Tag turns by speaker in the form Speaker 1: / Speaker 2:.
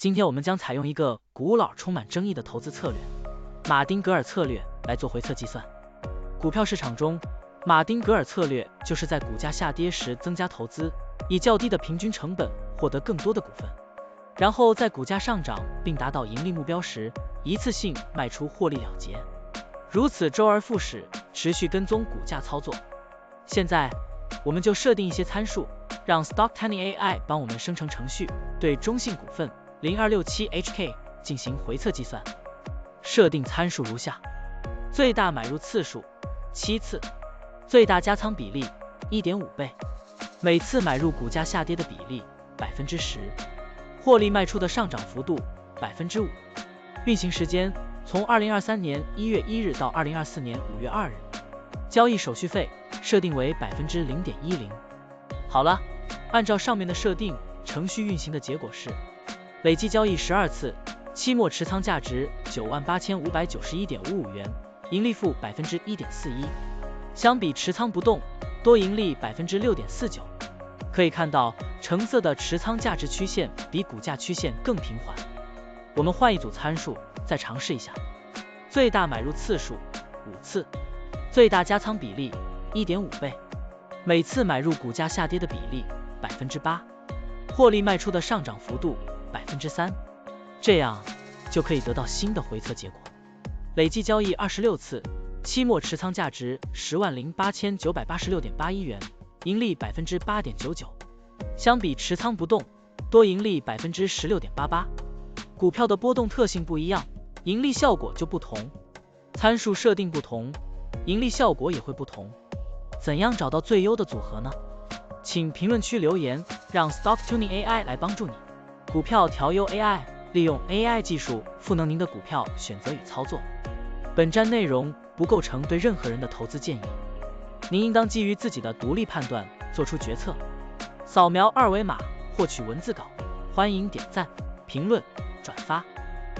Speaker 1: 今天我们将采用一个古老、充满争议的投资策略——马丁格尔策略来做回测计算。股票市场中，马丁格尔策略就是在股价下跌时增加投资，以较低的平均成本获得更多的股份，然后在股价上涨并达到盈利目标时，一次性卖出获利了结。如此周而复始，持续跟踪股价操作。现在，我们就设定一些参数，让 Stocktiny AI 帮我们生成程序，对中信股份0267HK 进行回测计算。设定参数如下：最大买入次数7次，最大加仓比例 1.5 倍，每次买入股价下跌的比例 10%， 获利卖出的上涨幅度 5%。运行时间从2023年1月1日到2024年5月2日。交易手续费设定为 0.10%。好了，按照上面的设定，程序运行的结果是累计交易12次，期末持仓价值 98,591.55 元，盈利负 1.41%， 相比持仓不动，多盈利 6.49%。可以看到，橙色的持仓价值曲线比股价曲线更平缓。我们换一组参数，再尝试一下。最大买入次数5次，最大加仓比例 1.5 倍，每次买入股价下跌的比例 8%， 获利卖出的上涨幅度 3%， 这样就可以得到新的回测结果。累计交易26次，期末持仓价值 100,896.81 元，盈利 8.99%， 相比持仓不动，多盈利 16.88%。股票的波动特性不一样，盈利效果就不同，参数设定不同，盈利效果也会不同。怎样找到最优的组合呢？请评论区留言，让 Stocktiny AI 来帮助你。股票调优 AI， 利用 AI 技术赋能您的股票选择与操作。本站内容不构成对任何人的投资建议，您应当基于自己的独立判断做出决策。扫描二维码获取文字稿，欢迎点赞、评论、转发。